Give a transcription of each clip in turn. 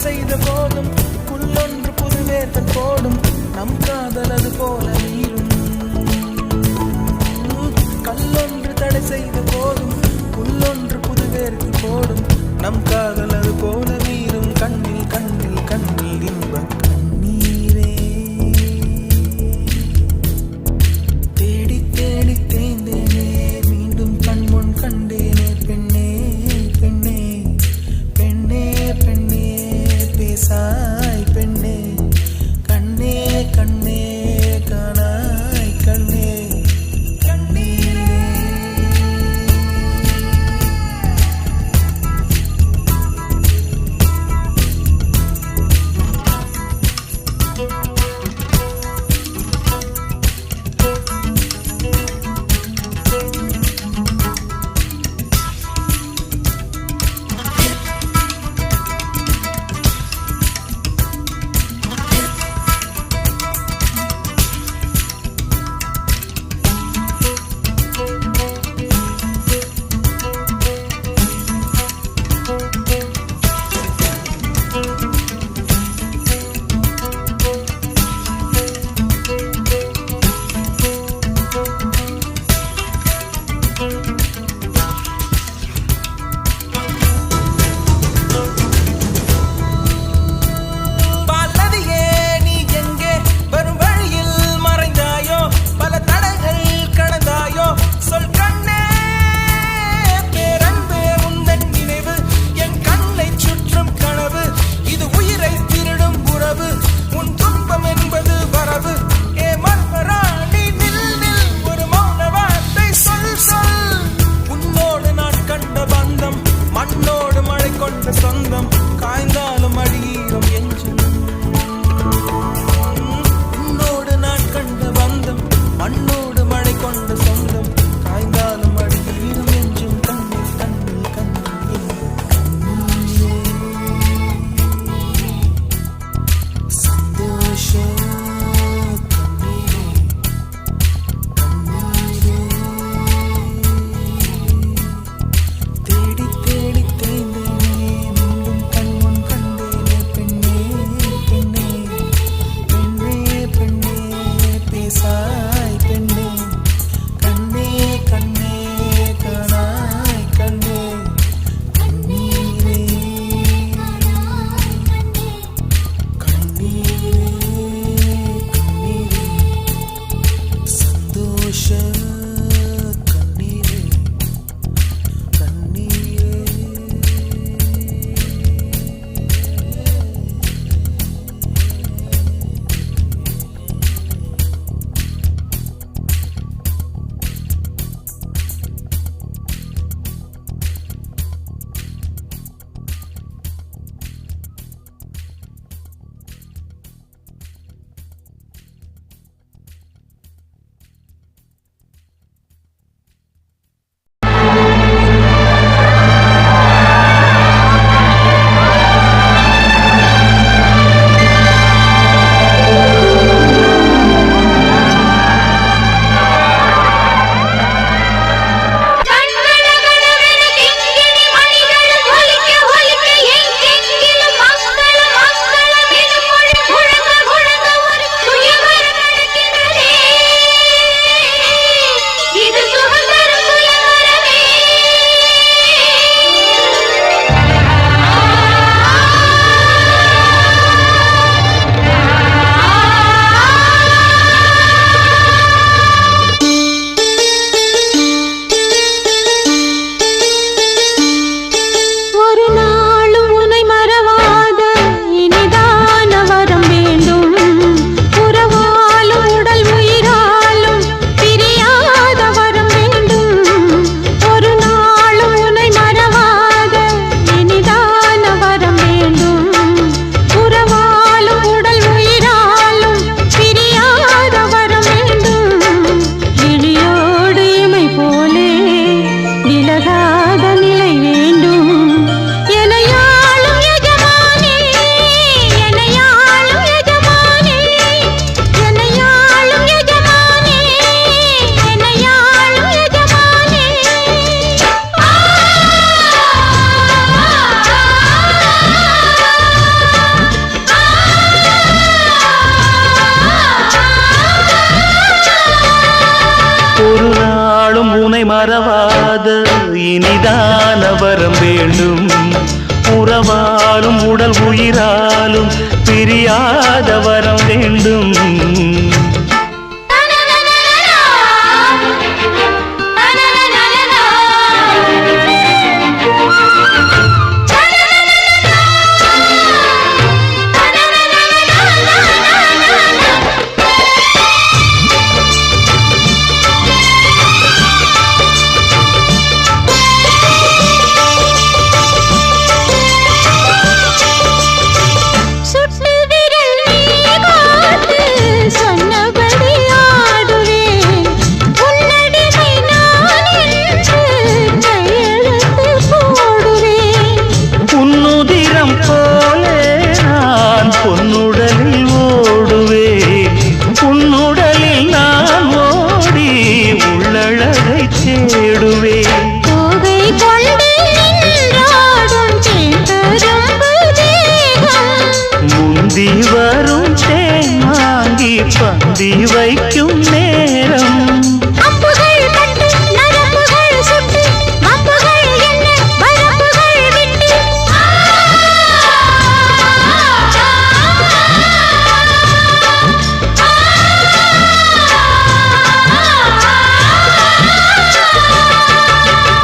செய்த போதும் புல்லொன்று புதுவேர்த்தல் போடும் நம் காதல் அது போல நீரும் கல்லொன்று தடை செய்த போதும் புல்லொன்று புதுவேர்த்தல் போடும் நம் காதல் அது போல நீரும் கண்ணில் கண்ணில் கண்ணில் இன்ப கண்ணீரே தேடி தேடி தேய்ந்தேனே மீண்டும் கண்முன் கண்டேனே பெண்ணே பெண்ணே பெண்ணே பெண்ணே பேசாய் பெண்ணே கண்ணே கண்ணே காணாய் கண்ணே கண்ணீரே மறவாத இனிதான வரம் வேண்டும். உறவாலும் உடல் உயிராலும் பிரியாத வரம் வேண்டும். வரும் தேன் வாங்கி பந்தி வைக்கும் நேரம்.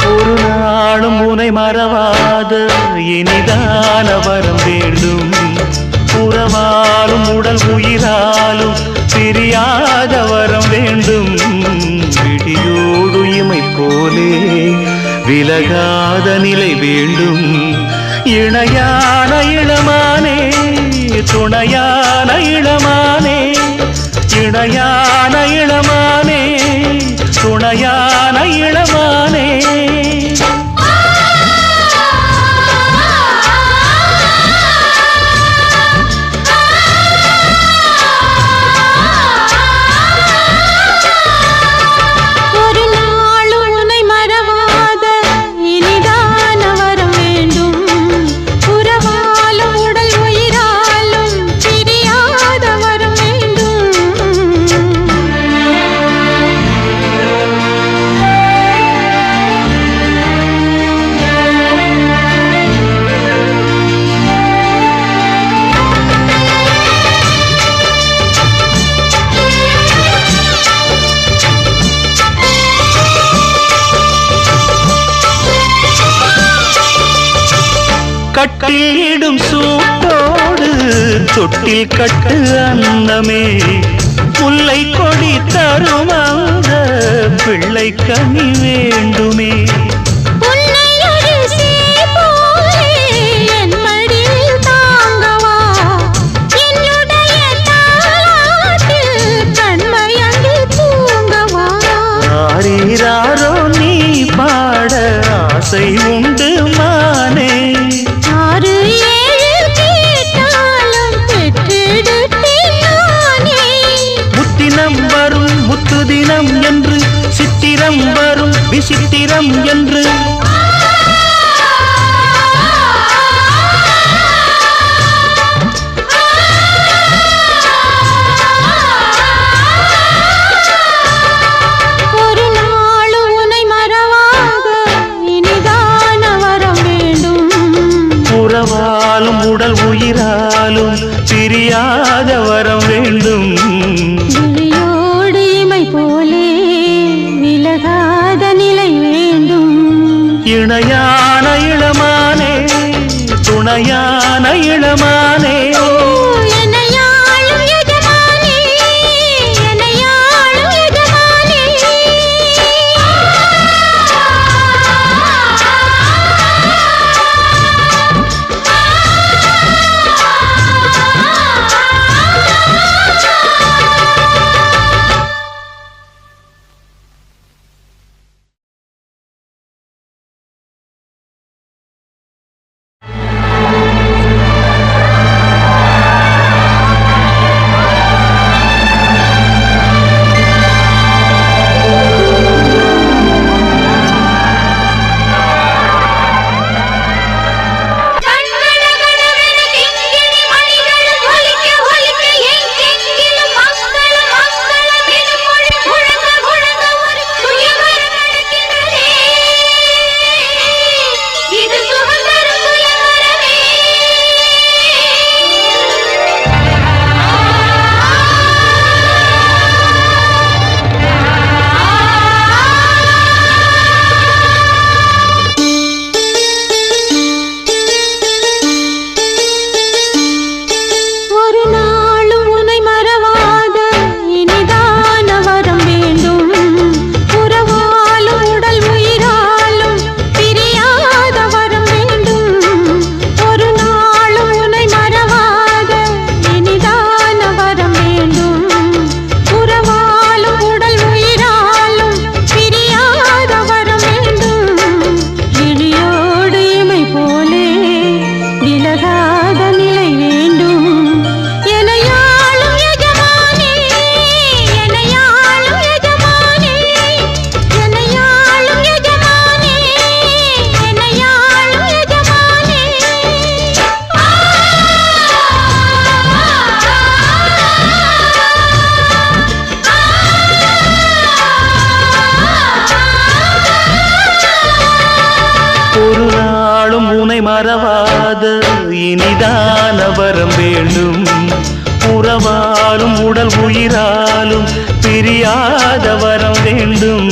ஒரு நாளும் உனை மறவாத இனிதான வரம் வேண்டும். உறவாலும் உடல் உயிராலும் பிரியாத வரம் வேண்டும். விடியோடு இமை போலே விலகாத நிலை வேண்டும். இணையான இளமானே துணையான இளமானே, இணையான இளமானே துணையான இளமானே. கட்டிலிடும் சூட்டோடு தொட்டில் கட்டு அன்னமே, முல்லை கொடி தரும் அந்த பிள்ளை கனி வேண்டுமே. ஆரீராரோ நீ பாட ஆசை உண்டு மானே. முத்தினம் வரும் முத்து தினம் என்று, சித்திரம் வரும் விசித்திரம் என்று. உறவாலும் உடல் உயிராலும் பிரியாத வரம் வேண்டும். விழியோடு இமை போலே விலகாத நிலை வேண்டும். இணையான இளமானே துணையான இளமானே. வரம் வேண்டும். உறவாலும் உடல் உயிராலும் பிரியாத வரம் வேண்டும்.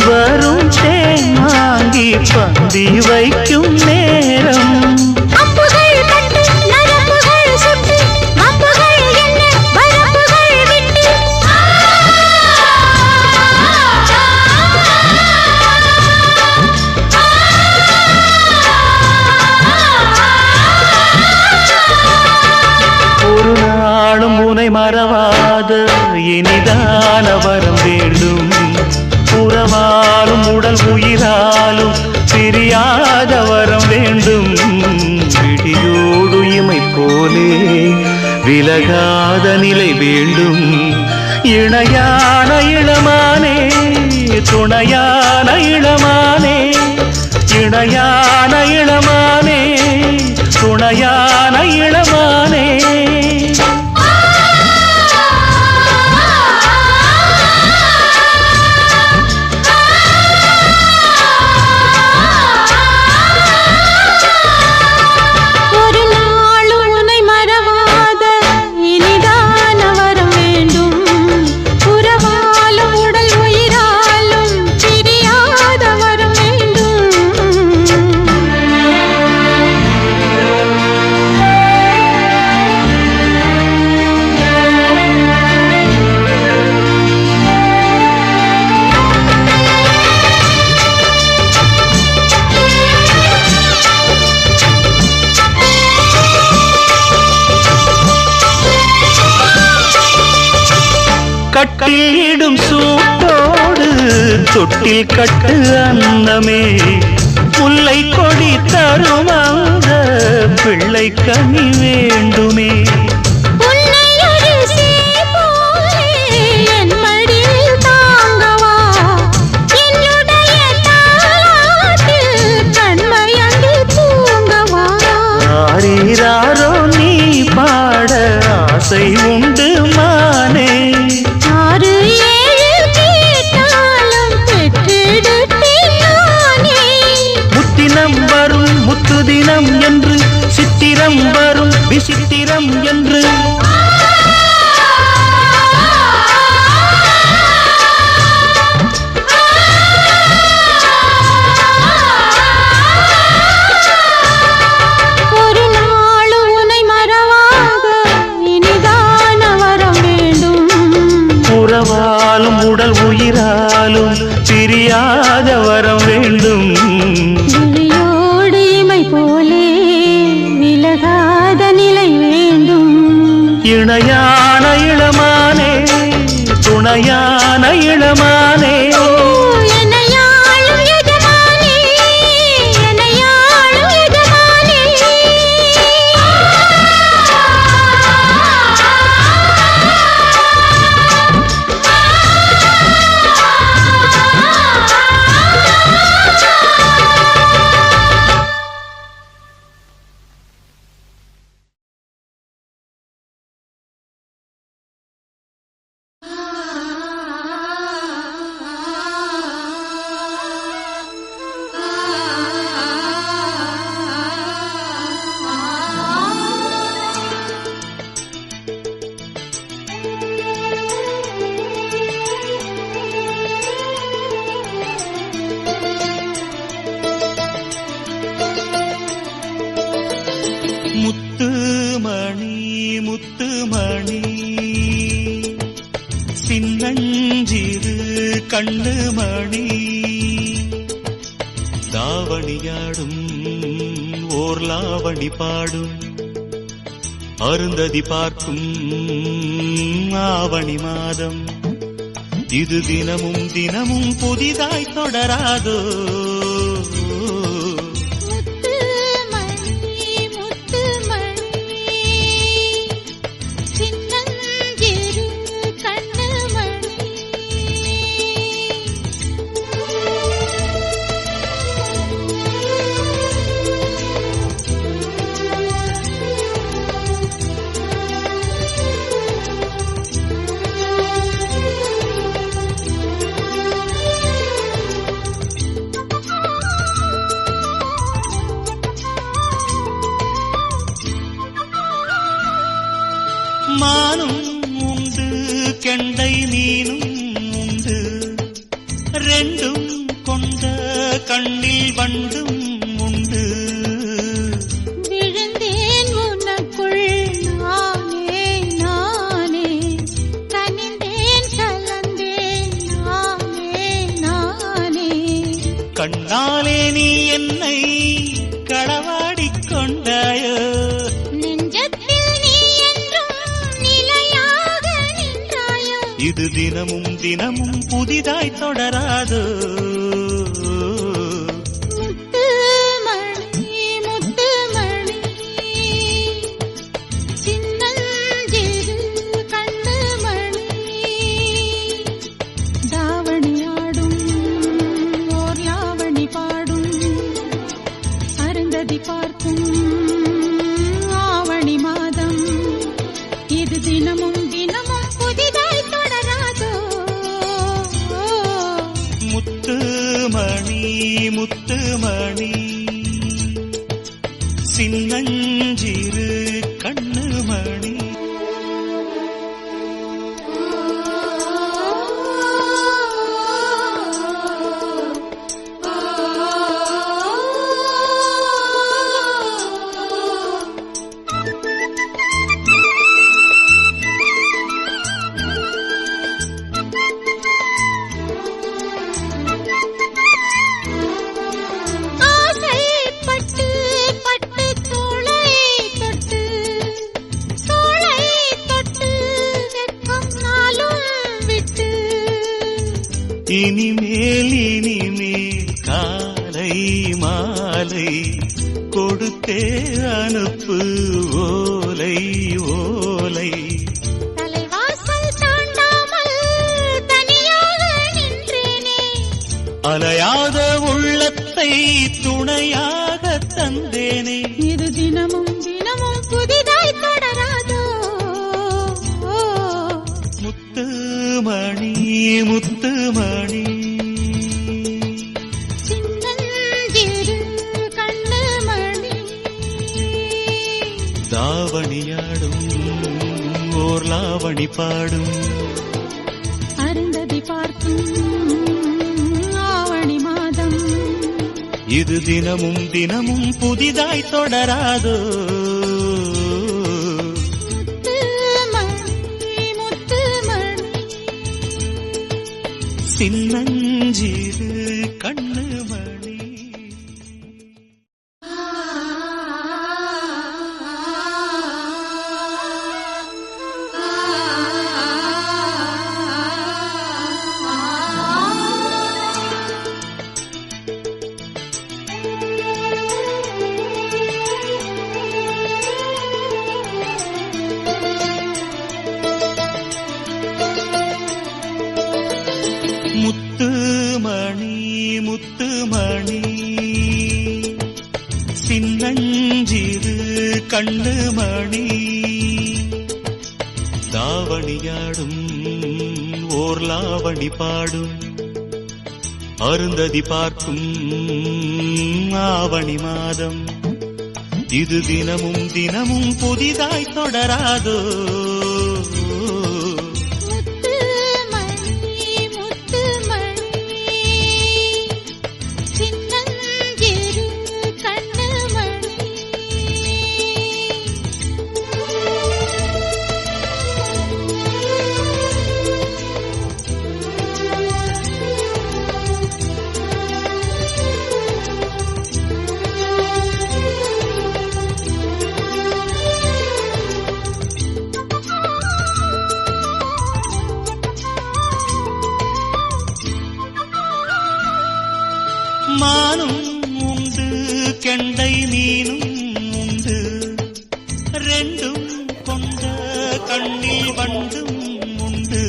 வரும் தேன் வாங்கி பந்தி வைக்கும் நேரம் ஒரு நாளும் உனை மறவாத இனிதான வரம் வேண்டும். உறவாலும் உடல் உயிராலும் பிரியாத வரம் வேண்டும். விடியோடு இமை போலே விலகாத நிலை வேண்டும். இணையான இளமானே துணையான இளமானே இணையான இளமானே துணையான இளமானே. கட்டிலிடும் சூட்டோடு தொட்டில் கட்டு அன்னமே முல்லை கொடி தரும் அந்த பிள்ளை கனி வேண்டுமே. ஆரீராரோ நீ பாட ஆசை உண்டு மானே. முத்தினம் வரும் முத்து தினம் என்று சித்திரம் வரும் விசித்திரம் என்று ஒரு நாளும் உன்னை மறவாத இனிதான வரம் வேண்டும். உறவாலும் உடல் உயிராலும் பிரியாத வரம் வேண்டும். விழியோடு இமை போலே விலகாத நிலை வேண்டும். இணையான இளமானே துணையான இளமானே. கண்ணு மணி தாவணியாடும் ஓர் லாவணி பாடும் அருந்ததி பார்க்கும் ஆவணி மாதம் இது தினமும் தினமும் புதிதாய் தொடராதோ மானும் உண்டு கெண்டை மீனும் உண்டு ரெண்டும் கொண்ட கண்ணில் வண்டும் உண்டு விழுந்தேன் உனக்குள் நானே நானே கனிந்தேன் கலந்தேன் நானே நானே கண்ணாலே நீ என்னை களவாடிக் கொண்டாயோ இது தினமும் தினமும் புதிதாய் தொடராதோ முத்து மணி முத்து மணி சின்னஞ்சிறு கண்ணு மணி தாவணியாடும் ஓர் லாவணி பாடும் அருந்ததி பார்க்கும் ஆவணி மாதம் இது தினமும் தினமும் புதிதாய் முத்து மணி சின்னஞ்சிறு கண்ணு மணி இனிமேல் காலை மாலை கொடுத்தே அனுப்பு ஓலை ஓலை தலைவாசல் தாண்டாமல் தனியாக நின்றேனே அலையாத உள்ளத்தை துணையாக தந்தேனே இது தினமும் தினமும் புதிதாய் தொடராதோ முத்து மணி முத்து மணி சின்னஞ்சிறு கண்ணு மணி தாவணியாடும் ஓர் லாவணி பாடும் அருந்ததி பார்க்கும் ஆவணி மாதம் இது தினமும் தினமும் புதிதாய் தொடராதோ சின்னஞ்சிறு கண்ணு மணி முத்து மணி சின்னஞ்சிறு கண்ணு மணி தாவணியாடும் ஓர் லாவணி பாடும் அருந்ததி பார்க்கும் ஆவணி மாதம் இது தினமும் தினமும் புதிதாய் தொடராதோ கெண்டை மீனும் உண்டு ரெண்டும் கொண்ட கண்ணில் வண்டும் உண்டு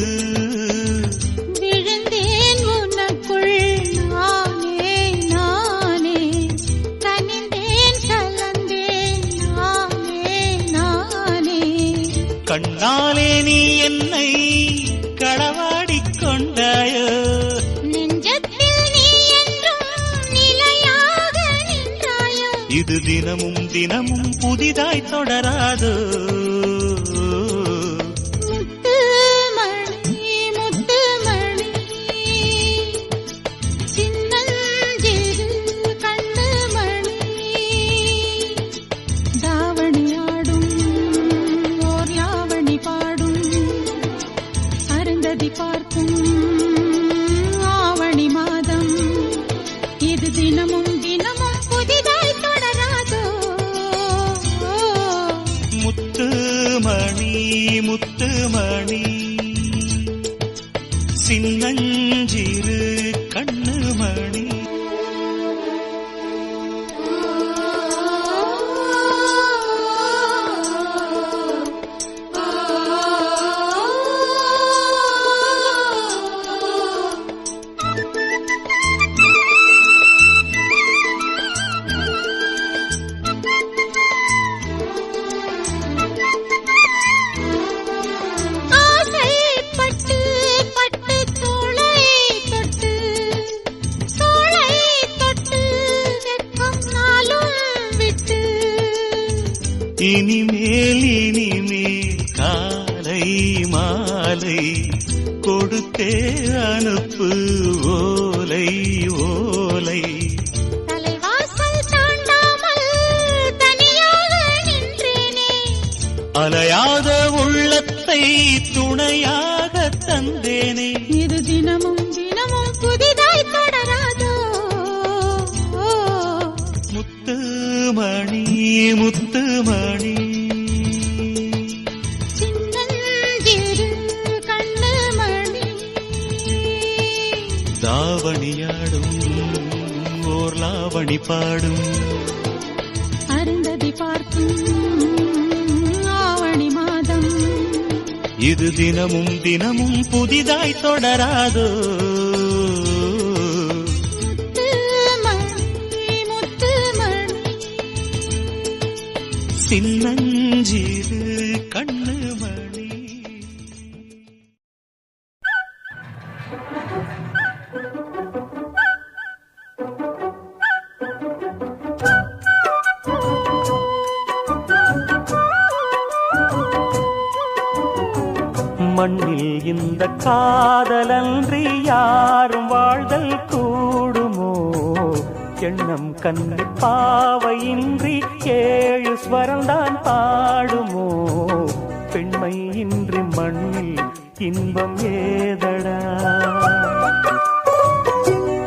விழுந்தேன் உனக்குள் நானே நானே கனிந்தேன் கலந்தேன் நானே நானே கண்ணாலே நீ என்னை களவாடிக் கொண்டாயோ நெஞ்சத்தில் நீ என்றும் நிலையாக நின்றாயோ இது தினமும் தினமும் புதிதாய் தொடராதோ முத்து மணி சின்னஞ்சிறு கண்ணு மணி தாவணியாடும் ஓர் யாவணி பாடும் அருந்ததி பார்க்கும் ஆவணி மாதம் இது தினமும் தினமும் புதிதாய் தொடராதோ முத்துமணி சின்னஞ்சிறு கண்ணு மணி ஆசைப்பட்டு பட்டு தோளை தொட்டு வெட்கம் நாளும் விட்டு இனிமேல் காலை மாலை கொடுத்தே அனுப்பு ஓலை ஓலை தலைவாசல் தாண்டாமல் தனியாக நின்றேனே அலையாத உள்ளத்தை துணையாக தந்தேனே இது தினமும் தினமும் புதிதாய் தொடராதோ முத்துமணி சின்னஞ்சிறு கண்ணு மணி தாவணியாடும் ஓர் லாவணி பாடும் அருந்ததி பார்க்கும் ஆவணி மாதம் இது தினமும் தினமும் புதிதாய் தொடராதோ முத்து மணி சின்னஞ்சிறு கண்ணு மணி மண்ணில் இந்த காதலன்றி யாரும் வாழ்தல் கூடுமோ எண்ணம் கண்ணு பாவையின்றி ஏழு ஸ்வரம்தான் பாடுமோ பெண்மை இன்றி மண்ணில் இன்பம் ஏதடா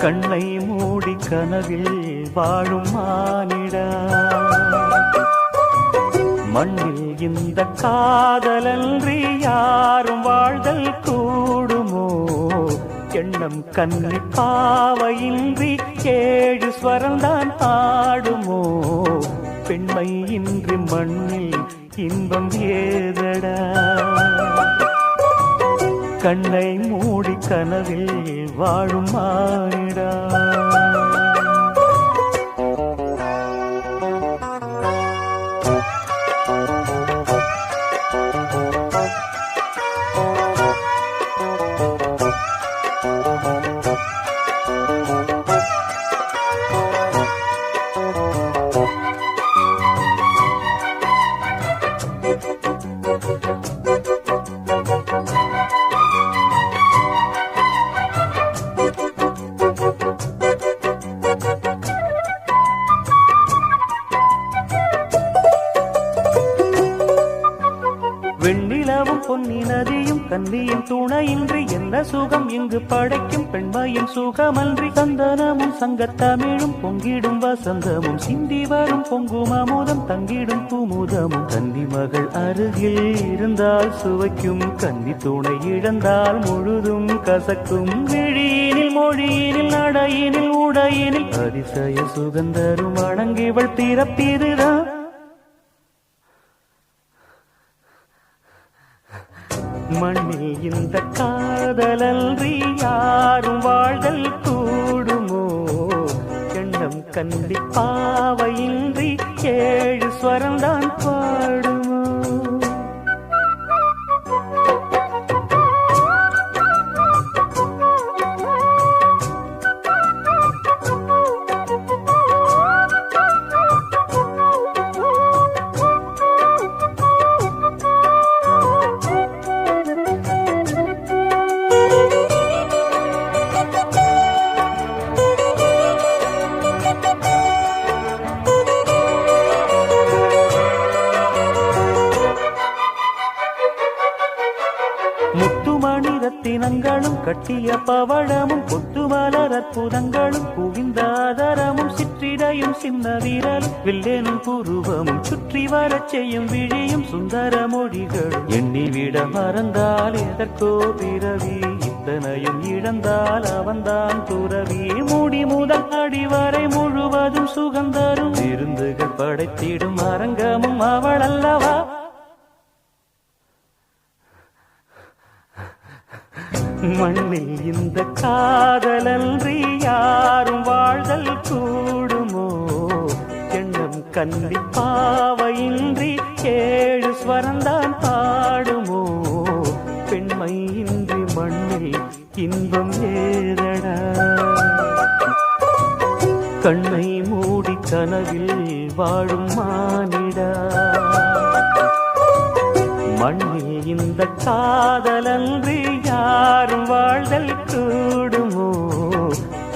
கண்ணை மூடி கனவில் வாழும் மானிடா மண்ணில் இந்த காதலன்றி யாரும் வாழ்தல் கூடுமோ எண்ணம் கண்ணி பாவையின்றி ஏழு ஸ்வரம்தான் ஆடுமோ பெண்மை இன்றி மண்ணில் இன்பம் ஏதடா கண்ணை மூடி கனவில் வாழும் மானிடா பெண்மையின் துணையின்றி என்ன சுகம் இங்கு படைக்கும் பெண்மையின் சுகமன்றி சந்தனமும் சங்கத்தமிழும் பொங்கிடும் வசந்தமும் சிந்தி வரும் பொங்கும் அமுதம் தங்கிடும் குமுதமும் கன்னி மகள் அருகில் இருந்தால் சுவைக்கும் கன்னி துணை இழந்தால் முழுதும் கசக்கும் விழியினில் மொழியினில் நடையினில் உடையினில் அதிசய சுகந்தரும் அணங்கிவள் பிறப்பிதுதான் மண்ணில் இந்த காதலன்றி யாரும் வாழ்தல் கூடுமோ எண்ணம் கண்டிப்பாவையின்றி 7 ஸ்வரம்தான் பாடுமோ முத்துமணி ரத்தினங்களும் கட்டிய பவழமும் கொத்துமலர் அற்புதங்களும் குவிந்தாதரமும் சிற்றிடையும் சின்ன வீரலும் வில்லேனும் புருவமும் சுற்றி வரச் செய்யும் விழியும் சுந்தர மொழிகளும் எண்ணிவிட மறந்தால் எதற்கோ பிறவி இத்தனையும் இழந்தால் அவன்தான் துறவி மூடி முதல் அடிவரை முழுவதும் சுகந்தரும் விருந்துகள் படைத்திடும் அரங்கமும் அவள் அல்லவா மண்ணில் இந்த காதலன்றி யாரும் வாழ்தல் கூடுமோ எண்ணம் கண்டிப்பாவையின்றி 7 ஸ்வரந்தான் பாடுமோ பெண்மை இன்றி மண்ணில் இன்பம் ஏதடா கண்ணை மூடி கனவில் வாழும் மானிடா மண்ணில் இந்த காதலன்றி யாரும் வாழ்தல் கூடுமோ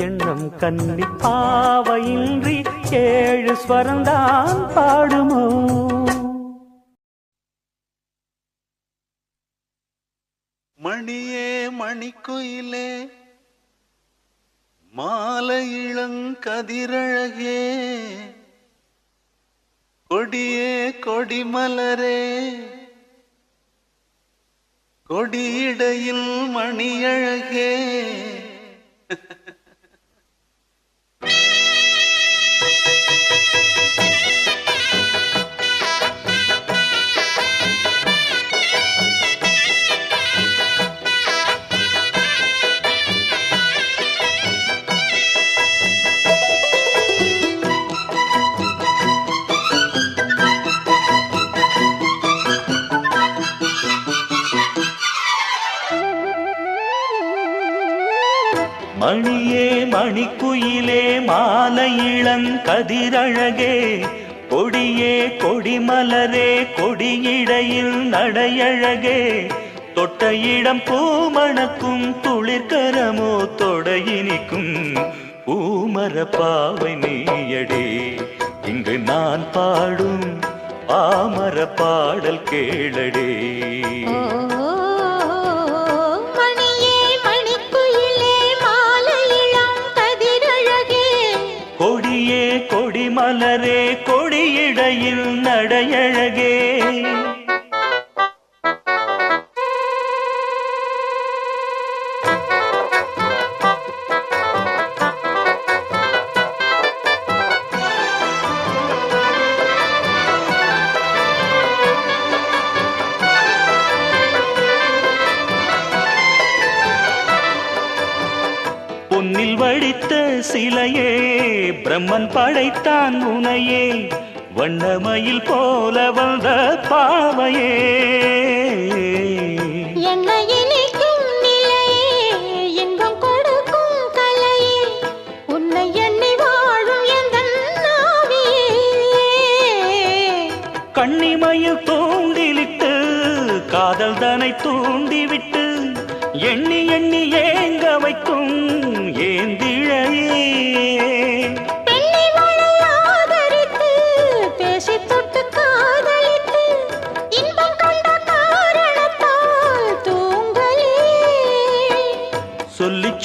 எண்ணம் கண்டிப்பாவையின்றி 7 ஸ்வரம்தான் பாடுமோ மணியே மணிக்குயிலே மாலை இளங்கதிரழகே கொடியே கொடிமலரே கொடியிடையில் மணியழகே மணியே மணிக்குயிலே மாலை இளங்கதிரழகே கொடியே கொடிமலரே கொடியிடையில் நடையழகே தொட்ட இடம் பூமணக்கும் துளிர்கரமோ தொடையினிக்கும் பூமர பாவை நீயடே இங்கு நான் பாடும் பாமர பாடல் கேளடே கொடியே கொடிமலரே கொடியிடையில் நடையழகே பொன்னில் வடித்த சிலையே பிரம்மன் படைத்தான் உனையே வண்ணமயில் போல வந்த பாவையே என்னை இனிக்கும் நிலையே இன்பம் கொடுக்கும் கலையே உன்னை எண்ணி வாழும் எந்தன் நாவியே கண்ணிமயில் தூண்டிலிட்டு காதல் தனை தூண்டிவிட்டு எண்ணி எண்ணி ஏங்க வைக்கும் ஏந்திழையே பெண்ணை மழை ஆதரித்து பேசி தொட்டு காதலித்து இன்பம் கண்ட காரணத்தால் தூங்கலே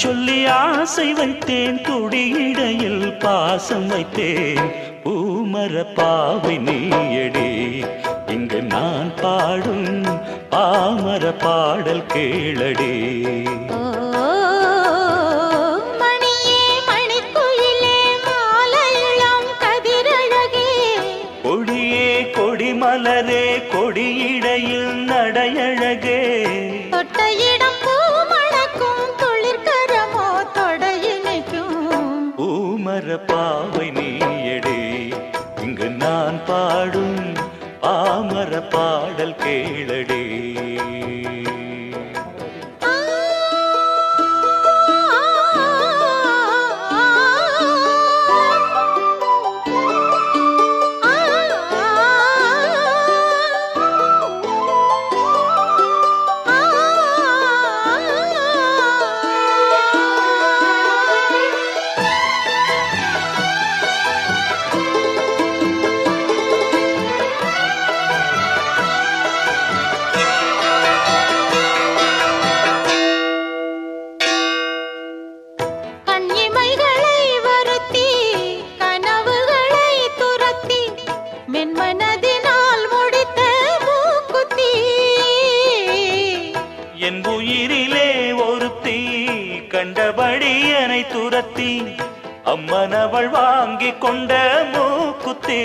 சொல்லி ஆசை வைத்தேன், துடியிடையில் பாசம் வைத்தேன். பூமர பாவை நீயடி, இங்கு நான் பாடும் பாமர பாடல் கேளடி. மணியே மணிக்குயிலே மாலையிளம் கதிரழகே, கொடியே கொடிமலரே கொடியிடையில் நடையழகே. தொட்ட இடம் பூ மணக்கும், துளிர்கரமோ தொடையினைக்கும். பூமர பாவை நீயடி, இங்கு நான் பாடும் பாமர பாடல் கேளடி. என் உயிரிலே ஒருத்தி கண்டபடி என்னை துரத்தி, அம்மனவள் வாங்கி கொண்ட மூக்குத்தி.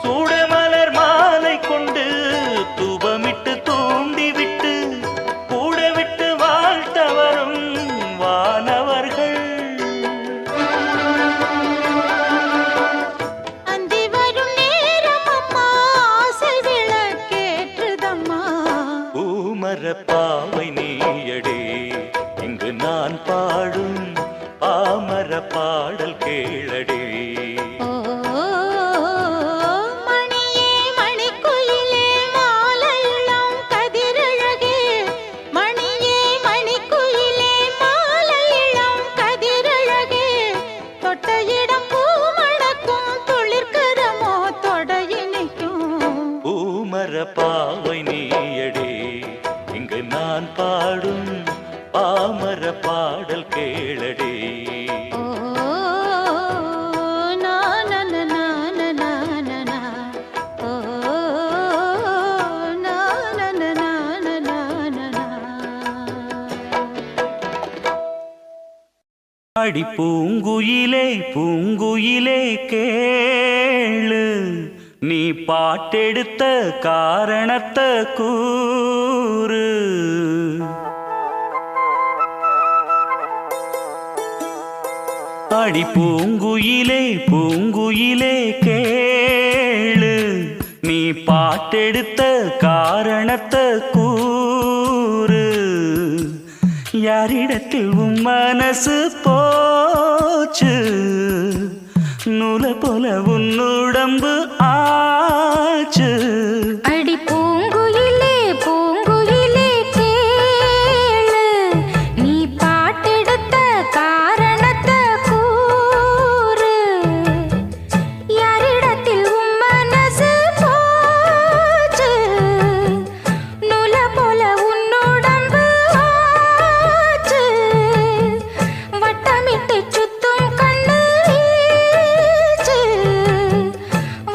சூடமலர் மாலை கொண்டு தூபமிட்டு தூண்டிவிட்டு கூட விட்டு வாழ்த்த வரும் வானவர்கள். அந்தி வரும் நேரம் அம்மா ஆசை விளக்கேற்றுதம்மா. பூமர பாவை நீயடி, இங்கு நான் பாடும் பாமர பாடல் கேளடி. மணியே மணிக்குயிலே மாலையிளம் கதிரழகே, மணியே மணிக்குயிலே மாலையிளம் கதிரழகே. தொட்ட இடம் பூ மணக்கும், துளிர்கரமோ தொடையினைக்கும். பூமர பாவை நீயடி, இங்கு நான் பாடும் பாமர பாடல் கேளடி. அடி பூங்குயிலே பூங்குயிலே கேளு, நீ பாட்டெடுத்த காரணத்தை கூறு. அடி பூங்குயிலே பூங்குயிலே கேளு, நீ பாட்டெடுத்த காரணத்தை கூறு. யாரிடத்தில் உன் மனசு போச்சு, நூல போல உன் உடம்பு ஆச்சு. அடி பூங்குயிலே பூங்குயிலே கேளு, நீ பாட்டெடுத்த காரணத்தை கூறு. யாரிடத்தில் உன் மனசு போச்சு, நூல போல உன் உடம்பு ஆச்சு. வட்டமிட்டு சுத்தும் கண்ணு வீச்சு,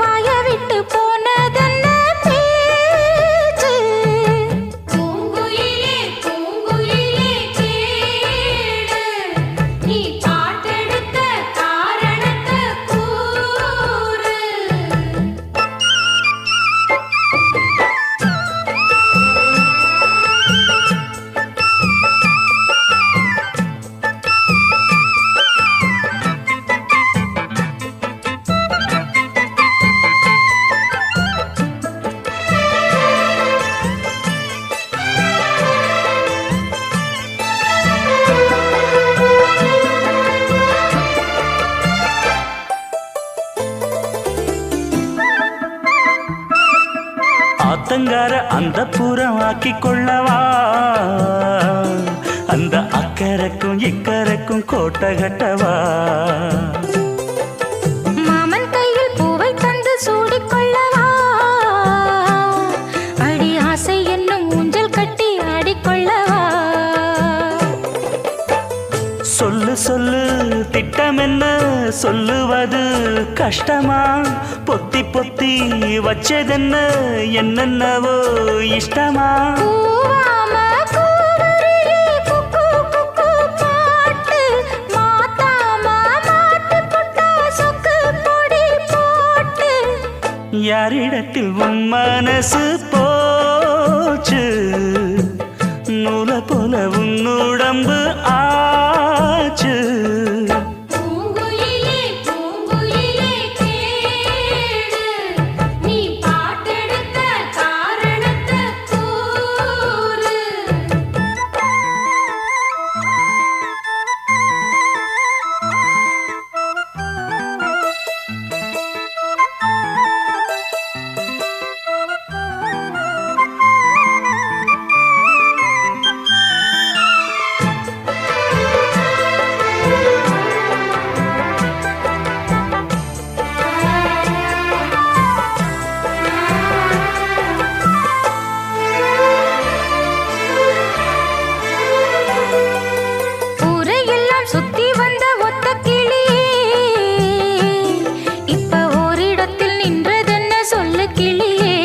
வாய விட்டு போனதென்ன பேச்சு. பூங்குயிலே பூங்குயிலே கேளு, நீ பாட்டெடுத்த காரணத்தை கூறு. ஆத்தங்கார அந்த புறம் ஆக்கி கொள்ளவா, அந்த அக்கறைக்கும் இக்கரைக்கும் கோட்டை கட்டவா மாமன் கையில் பூவை தந்து சூடிக்கொள்ளவா அடி ஆசை என்னும் ஊஞ்சல் கட்டி ஆடிக்கொள்ளவா சொல்லு சொல்லு திட்டம் என்ன சொல்லுவது கஷ்டமா பொத்தி பொத்தி வச்சதென்ன என்னென்னவோ இஷ்டமா கூவாம கூவருளி குக்கு குக்கு பாட்டு மாத்தாம மாட்டு புட்டா சொக்கு பொடி போட்டு யாரிடத்தில் உன் மனசு போச்சு நூல போல உன் உடம்பு ஆச்சு பூங்குயிலே பூங்குயிலே கேளு நீ பாட்டெடுத்த காரணத்தை கூறு ஊரையெல்லாம் சுத்தி வந்த ஒத்த கிளியே இப்ப ஓரிடத்தில் நின்றதென்ன சொல்லு கிளியே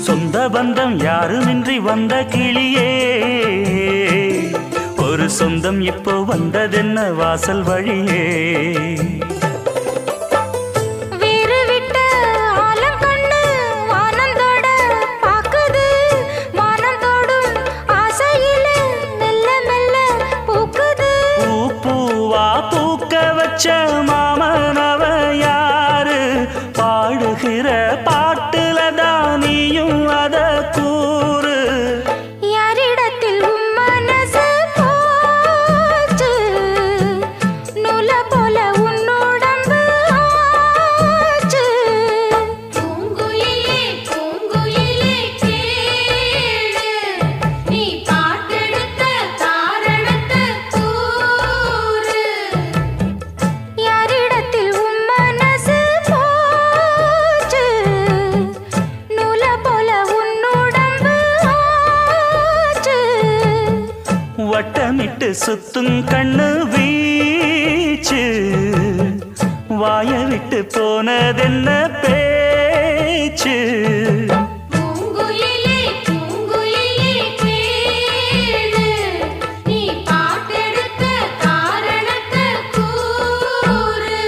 சொந்த பந்தம் யாருமின்றி வந்த கிளியே ஒரு சொந்தம் இப்போ வந்ததென்ன வாசல் வழியே வேறு விட்ட ஆலங்கண்ணு வானந்தோட பாக்குது வானந்தோடும் ஆசையில மெல்ல மெல்ல பூக்குது பூ பூவா பூக்க வச்ச மாமனவ யாரு பாடுகிற பாட்டுல தானியும் அத கூறு யாரிடத்தில் உன் மனசு போச்சு நூல போல உன் உடம்பு ஆச்சு பூங்குயிலே பூங்குயிலே கேளு நீ பாட்டெடுத்த காரணத்தை கூறு யாரிடத்தில் உன் மனசு போச்சு நூல போல உன் உடம்பு ஆச்சு வட்டமிட்டு சுத்தும் கண்ணு வீச்சு வாய விட்டு போனதென்ன பேச்சு பூங்குயிலே பூங்குயிலே கேளு நீ பாட்டெடுத்த காரணத்தை கூறு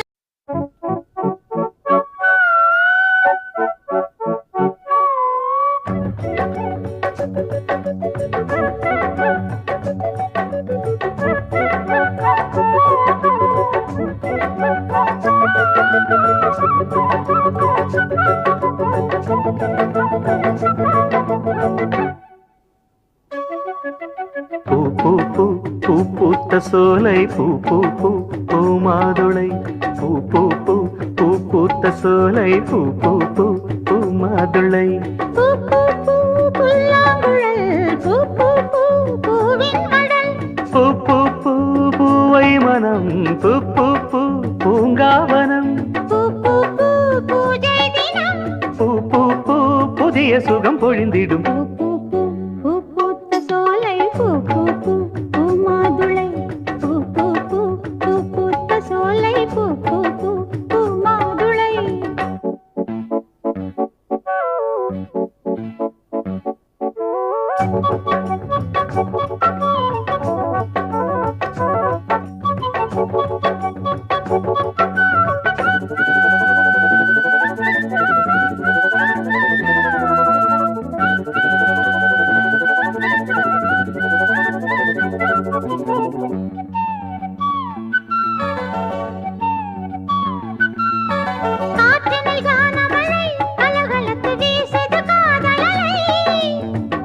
பூ பூ பூ பூ பூத்த சோலை பூ பூ பூ பூ மாதுளை பூ பூ பூ பூ பூத்த சோலை பூ பூ பூ பூ மாதுளை பூ பூ பூ புல்லாங்குழல் பூ பூ பூ பூவின் கடல் பூ பூ பூ பூவை மனம் பூ பூ பூ பூங்காவனம் பூ பூ பூ பூஜை தினம் பூ பூ பூ புதிய சுகம் பொழிந்திடும் பூ பூ பூ பூ பூத்த சோலை பூ பூ பூ பூ மாதுளை பூ பூ பூ பூ பூத்த சோலை பூ பூ பூ பூ மாதுளை காற்றினில் கானமழை கலகலத்து வீசுது காதலலை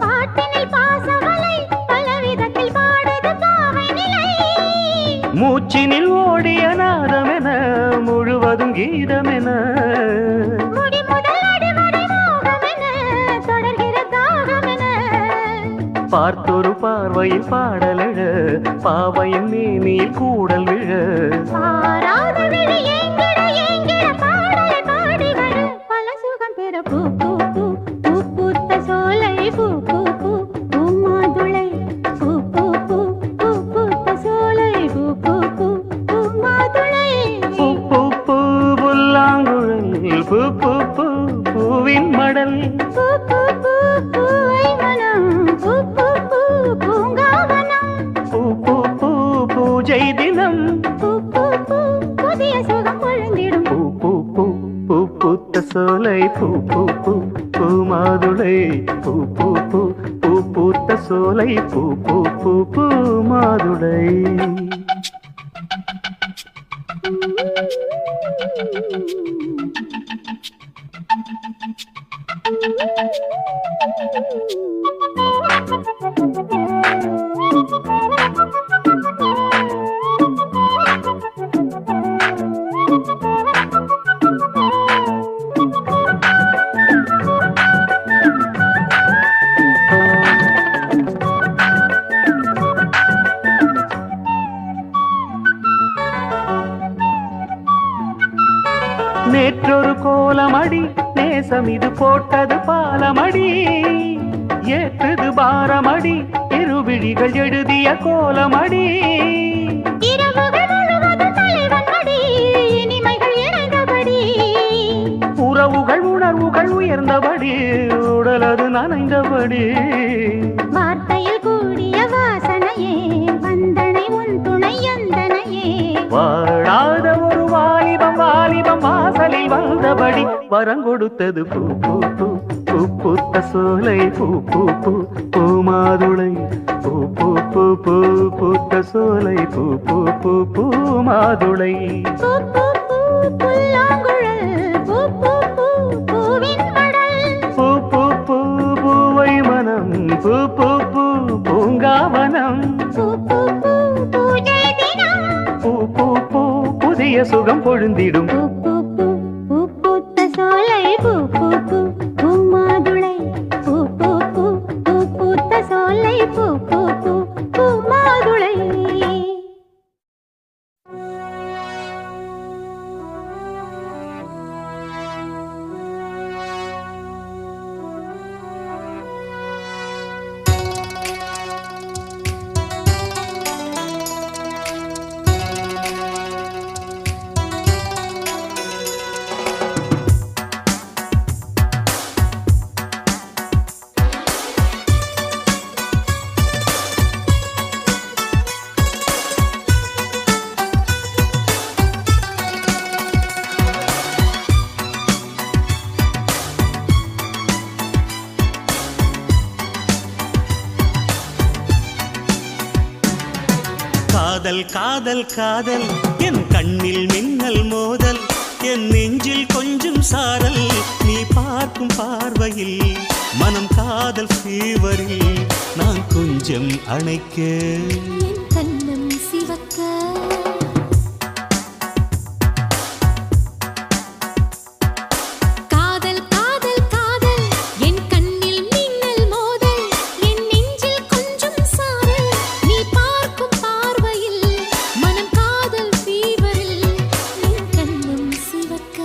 பாட்டினில் பாசமலை பலவிதத்தில் பாடுது பாவை நிலை மூச்சினில் ஓடிய நாதமென முழுவதும் கீதமென முடி முதல் அடிவரை மோகமென தொடர்கிற தாகமென பார்த்தொரு பார்வையில் பாடலழ பாவையின் மேனியில் கூடல் விழ பாராத விழி ஏங்கிட ஏங்கிட பாடலை பாடி வர பல சுகம் பெற பூ பூ பூ பூ பூத்த சோலை பூ பூ பூ பூ மாதுளை பூ பூ பூ பூ பூத்த சோலை பூ பூ பூ பூ மாதுளை பூ பூ பூ புல்லாங்குழல் பூ பூ பூ பூவின் மடல் பூ பூ பூ பூவை மனம் பூ பூ பூ பூங்காவனம் பூ பூ பூ பூஜை தினம் பூ பூ பூ புதிய சுகம் பொழுந்திடும் பூ பூ பூ பூ பூத்த சோலை பூ பூ பூ பூ மாதுளை பூ பூ பூ பூ பூத்த சோலை பூ பூ பூ பூ மாதுளை நேற்றொரு கோலமடி நேசம் இது போட்டது பாலமடி ஏற்றது பாரமடி இருவிழிகள் எழுதிய கோலமடி இரவுகள் முழுவதும் தலைவன் மடி இனிமைகள் இணைந்தபடி உறவுகள் உணர்வுகள் உயர்ந்தபடி உடலது நனைந்தபடி வார்த்தையில் கூடிய வாசனையே வந்தனை உன் துணை எந்தனையே வாழாத ஒரு வாலிபம் வாலிபம் வாசலில் வந்தபடி வரங்கொடுத்தது பூ பூ பூ பூ பூத்த சோலை பூ பூ பூ பூ மாதுளை பூ பூ பூ பூ பூத்த சோலை பூ பூ பூ பூ மாதுளை பூ பூ பூ புல்லாங்குழல் பூ பூ பூ பூவின் மடல் பூ பூ பூ பூவை மனம் பூ பூ பூ பூங்காவனம் பூ பூ பூ பூஜை தினம் பூ பூ பூ புதிய சுகம் பொழுந்திடும் பூ பூ பூ பூ பூத்த சோலை பூ பூ பூ பூ மாதுளை பூ பூ பூ பூ பூத்த சோலை பூ பூ பூ பூ மாதுளை காதல் காதல் காதல் என் கண்ணில் மின்னல் மோதல் என் நெஞ்சில் கொஞ்சம் சாரல் நீ பார்க்கும் பார்வையில் மனம் காதல் ஃபீவரில் நான் கொஞ்சம் அணைக்க என் கண்ணம் சிவக்க காதல் காதல் காதல் என் கண்ணில் மின்னல் மோதல் என் நெஞ்சில் கொஞ்சம் சாரல் நீ பார்க்கும் பார்வையில் மனம் காதல் ஃபீவரில் என் கண்ணம் சிவக்க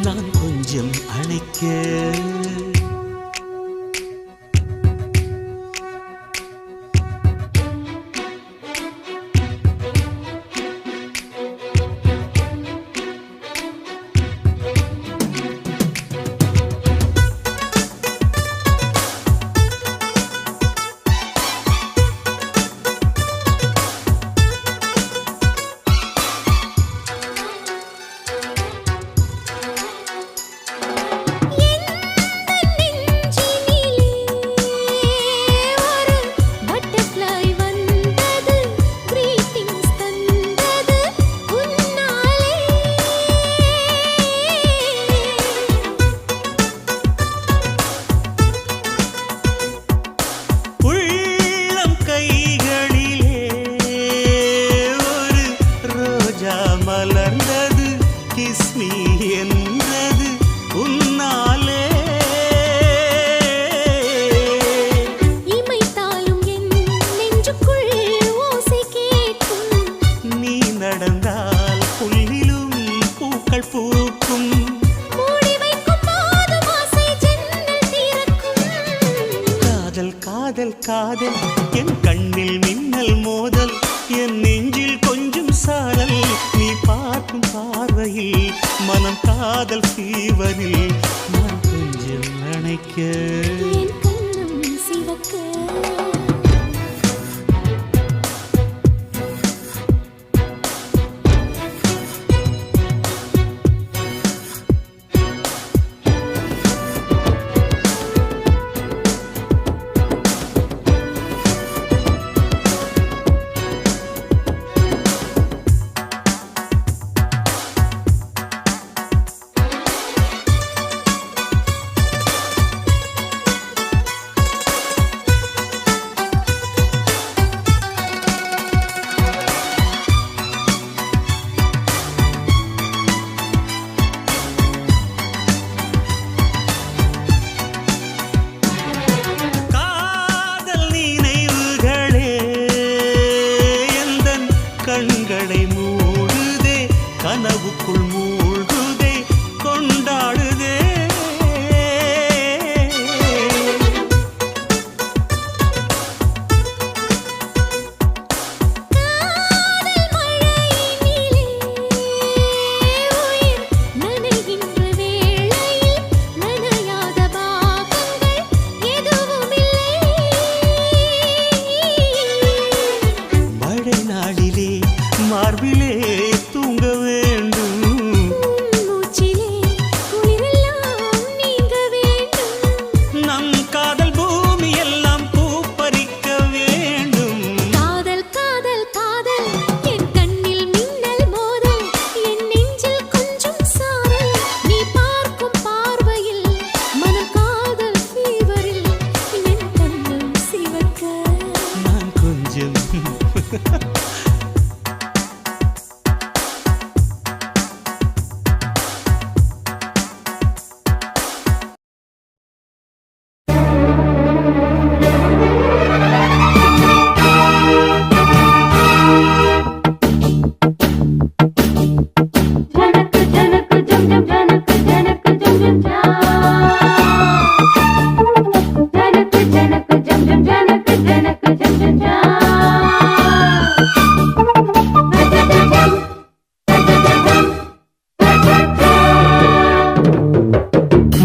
நான் கொஞ்சம் அணைக்க என் கண்ணில் மின்னல் மோதல் என் நெஞ்சில் கொஞ்சம் சாரல் நீ பார்க்கும் பார்வையில் மனம் காதல் ஃபீவரில் நான் கொஞ்சம் நினைக்க என் கண்ணம் சிவக்க கண்களை மூடுதே கனவுக்குள் மூழ்குதே கொண்டாடுதே மார்பிலே தூங்க வேண்டும் மூச்சிலே குளிரெல்லாம் நீங்க வேண்டும் நம் காதல் பூமி எல்லாம் பூப்பறிக்க வேண்டும் காதல் காதல் காதல் என் கண்ணில் மின்னல் மோதல் என் நெஞ்சில் கொஞ்சம் சாரல் நீ பார்க்கும் பார்வையில் மனம் காதல் ஃபீவரில் என் கண்ணம் சிவக்க நான் கொஞ்சம்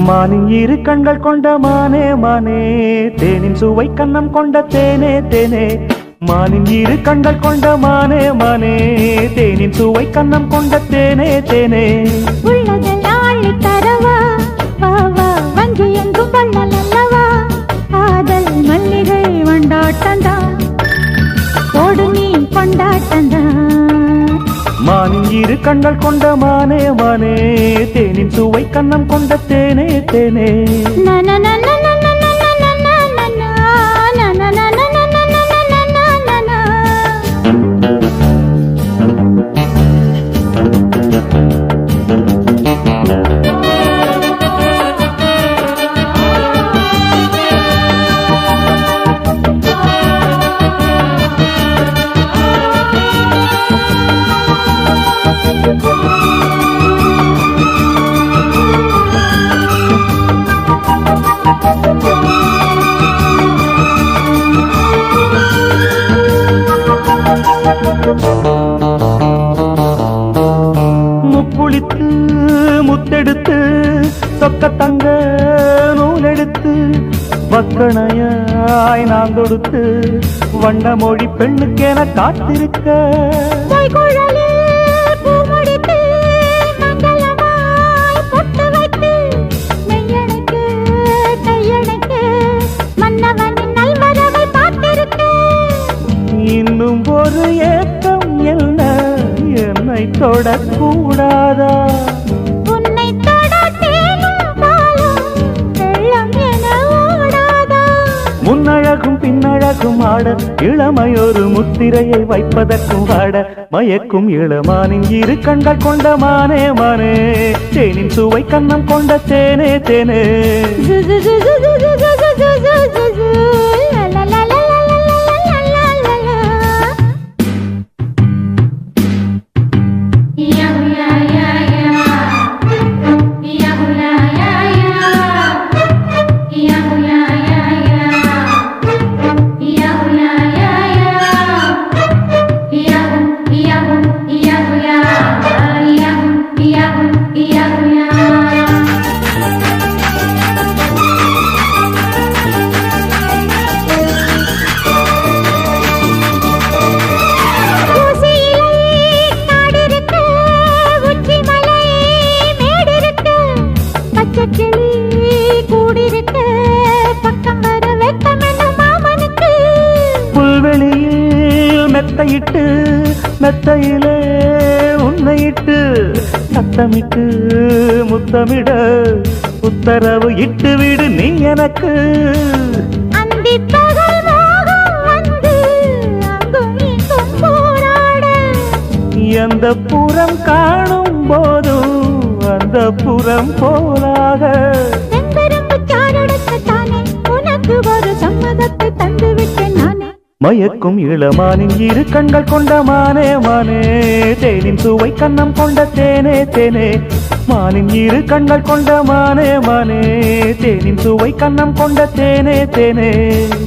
மானின் இரு கண்கள் கொண்ட மானே மானே தேனின் சுவை கண்ணம் கொண்ட தேனே தேனே மானின் இரு கண்கள் கொண்ட மானே மானே தேனின் சுவை கண்ணம் கொண்ட தேனே தேனே உள்ளதெல்லாம் அள்ளி தரவா வா வா வங்கி எங்கும் வள்ளல் அல்லவா காதல் மல்லிகை வண்டாட்டந்தான் போடு நீ கொண்டாட்டந்தான் மானின் இரு கண்கள் கொண்ட மானே மானே தேனின் சுவை கண்ணம் கொண்ட தேனே தேனே முப்புளித்து முத்தெடுத்து சொக்க தங்க நூலெடுத்து வக்கணையாய் நான் தொடுத்து வண்ண மொழி பெண்ணுக்கென காத்திருக்க இன்னும் ஒரு ஏக்கம் என்ன என்னை தொடக்கூடாதா உன்னை தொட தேனும் பாலும் வெள்ளம் என ஓடாதா முன்னழகும் பின்னழகும் ஆட இளமையொரு முத்திரையை வைப்பதற்கும் ஆட மயக்கும் இளமானின் இரு கண்கள் கொண்ட மானே மானே தேனின் சுவை கண்ணம் கொண்ட தேனே தேனே Yeah. மெத்தையிட்டு மெத்தையிலே உன்னையிட்டு சத்தமிட்டு முத்தமிட உத்தரவு இட்டு விடு நீ எனக்கு. அந்திப் பகல் மோகம் வந்து அங்கும் இங்கும் போராட, எந்த புறம் காணும் போதும் அந்த புறம் போலாக. செம்பரும்பு சாரெடுக்கத்தானே உனக்கு ஒரு சம்மதத்தை தந்து விட்டேன் நானே. மயக்கும் இளமானின் இரு கண்கள் கொண்ட மானே மானே, தேனின் சுவை கண்ணம் கொண்ட தேனே தேனே. மானின் இரு கண்கள் கொண்ட மானே மானே, தேனின் சுவை கண்ணம் கொண்ட தேனே தேனே.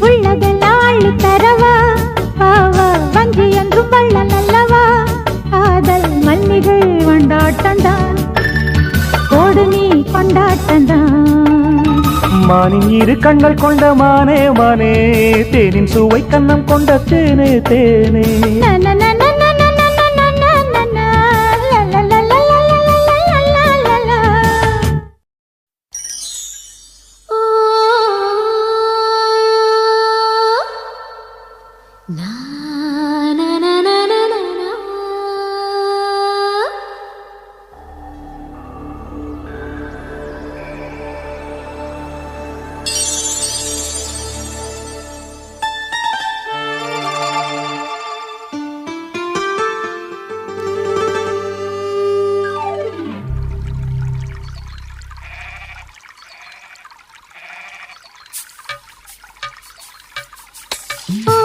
உள்ளதெல்லாம் அள்ளி தரவா பாவா, வஞ்சி என்றும் வள்ளல் அல்லவா. காதல் மல்லிகை கொண்டாட்டந்தான், கோடு நீ கொண்டாட்டந்தான். மானின் இரு கண்கள் கொண்ட மானே மானே, தேனின் சுவை கண்ணம் கொண்ட தேனே தேனே. ஓ